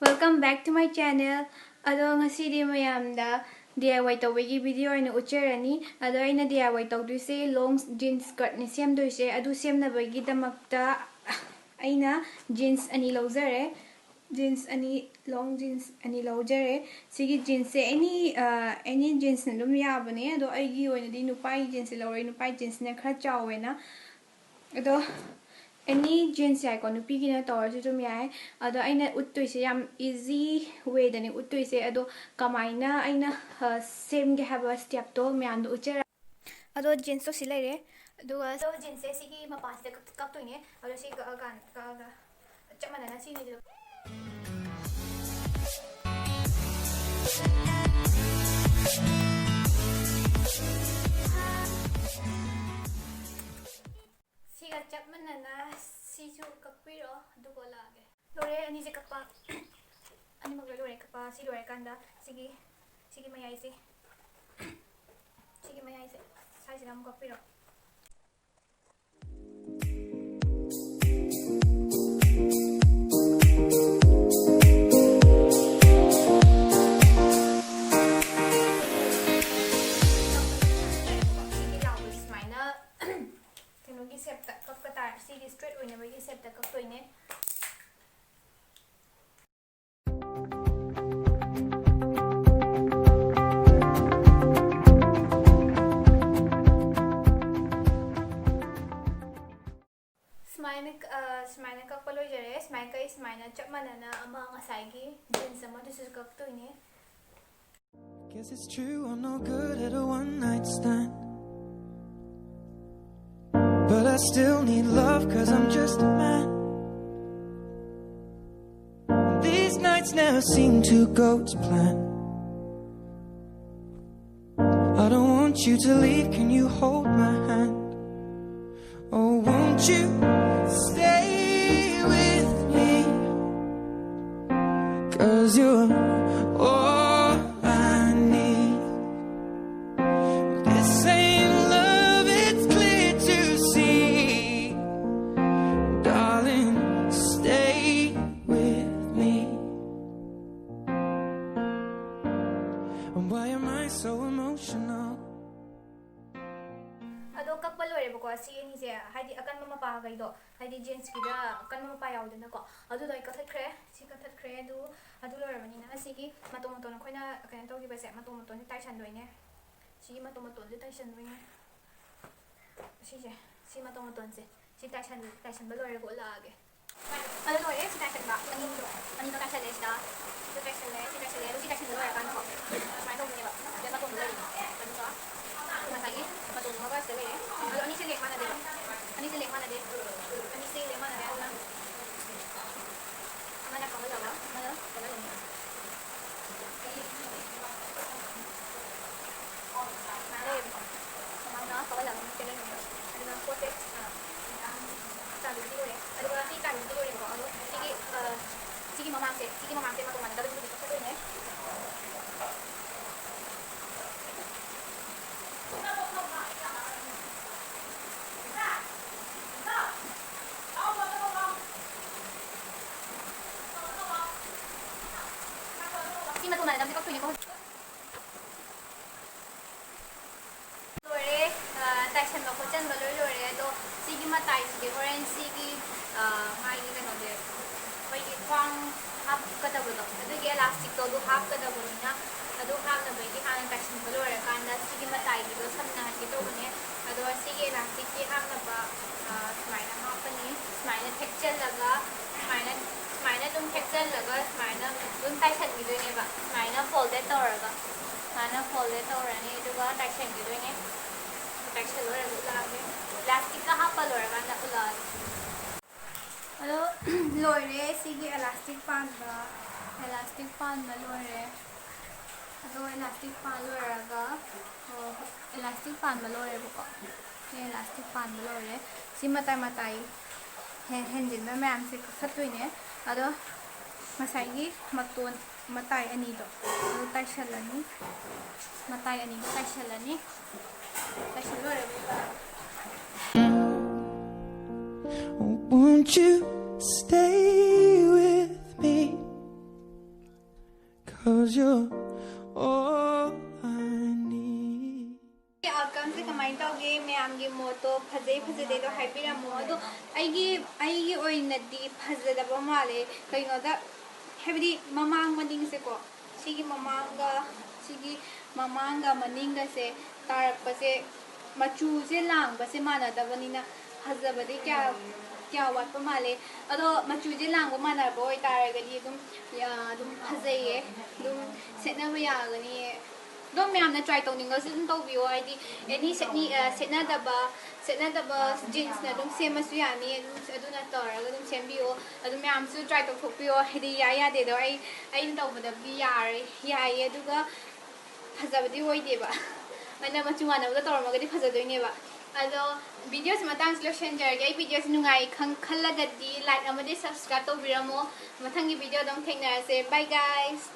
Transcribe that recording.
Welcome back to my channel. Ado ngasidi mayamda DIY tawigi video aina ucherani. Ado aina DIY tawduise long jeans skirt ni semdoise. Adu semnabagi damakta aina jeans ani lawjare. Jeans ani long jeans ani lawjare. Sigi jeans se any jeans na dum yabane. Ado aigi oina di nupai jeans lawre nupai jeans na khara chawena. Ado any jeans ya ko nupi gi na tor si tum ya ado aina uttoi se yam easy way dani uttoi se ado kamaina aina same ge have a step to me and uchera ado jeans to silai re ado so jeans se sigi ma pas de kap to ne ado si ga chamana na si ni do siga chapman na sisu kapiro dugo lage lore ani se kapa ani mag lore kapa si lore kanda sige mayai se sai se nam kapiro straight whenever you set the cup in it. Smile ka palo jare smile ka smile na chap manana ama ngasai jeans ama this is cup to in it. Guess it's true I'm no good at a one night stand. But I still need love cause I'm just a man. These nights never seem to go to plan. I don't want you to leave, can you hold my hand? Oh, won't you stay with me? Cause you're all I need. This ain't love, it's clear to see. Darling, stay with me. And why am I so emotional? Ado kapal ore bako si ni se haidi akan mama pa gai do haidi jeans kida akan mama pa yaw dena ko ado dai kathat khre du ado lore mani na sigi matom na khoina kan to gi base matom ni tai chan doi ne sigi matom ni tai chan doi ne si matom se si tai chan ba lore ko la ge ado lore si tai chan ba ani to tai chan le sta si tai chan lore kan ko mai to ni ba ya matom le kan ko masagi matom ba se le ado ani se le mana de ani se le mana de ana mana ka wala ba mana wala ni mana ka wala ni kene ni na kote sabi dito eh ado ba si kan dito eh ko ado sige mamang se matom mana dalo dito sa doon eh Madam ko tuloy ko. Lore, taxan mo ko chan balor lore do sige matay sige orange sige mai ni no de. Pai kwang half kada bulo. Ado ge elastic to do half kada bulo na. Ado half na bai di hanan taxan balor kanda sige matay do sam na ki to ne. Ado sige elastic ki half na ba smile na half ni smile texture laga smile tum texture laga smile tum tai chan gi doi ne ba smile folded tawraga mana folded tawrani duga tai chan gi doi ne texture lore la ge elastic ka ha pa lore ga na ula alo lore sigi elastic pan ba lore ado elastic pan lore ga elastic pan ba lore bu ko elastic pan ba lore si matai henjin ba ma'am se khatoi ne ado masai maton matai ani do tai shalani matai ani do tai shalani tai shalore Won't you stay with me? ꯀꯃꯥꯏꯅ ꯇꯧꯒꯦ ꯃꯌꯥꯝꯒꯤ motto ꯐꯖꯩ ꯐꯖꯗꯦꯗꯣ ꯍꯥꯏꯕꯤꯔꯝꯃꯣ ꯑꯗꯣ ꯑꯩꯒꯤ ꯑꯣꯏꯅꯗꯤ ꯐꯖꯗꯕ ꯃꯥꯜꯂꯦ ꯀꯩꯅꯣꯗ ꯍꯥꯏꯕꯗꯤ ꯃꯃꯥꯡ ꯃꯅꯤꯡꯁꯦꯀꯣ ꯁꯤꯒꯤ ꯃꯃꯥꯡꯒ ꯃꯅꯤꯡꯒꯁꯦ ꯇꯥꯔꯛꯄꯁꯦ ꯃꯆꯨꯁꯦ ꯂꯥꯡꯕꯁꯦ ꯃꯥꯟꯅꯗꯕꯅꯤꯅ ꯐꯖꯕꯗꯤ kya watpa male ado machuje langba manaba oitaragadi adum phajaiye adum setnaba yagani dom meyamna try tawningasu adum tawbiyo haidi any setnadaba jeans na adum semasu yani aduna tawraga adum sembiyo adum meyamsu try tawthokpiyo haidi ya de do ai tawbadabdi yaye aduga phajabadi oideba ana machu manabada tawramagadi phajadoineba ado videos matang selection jarge videos nungai khallagadi like amade subscribe tawbiramo mathangi video dom thengnarase bye guys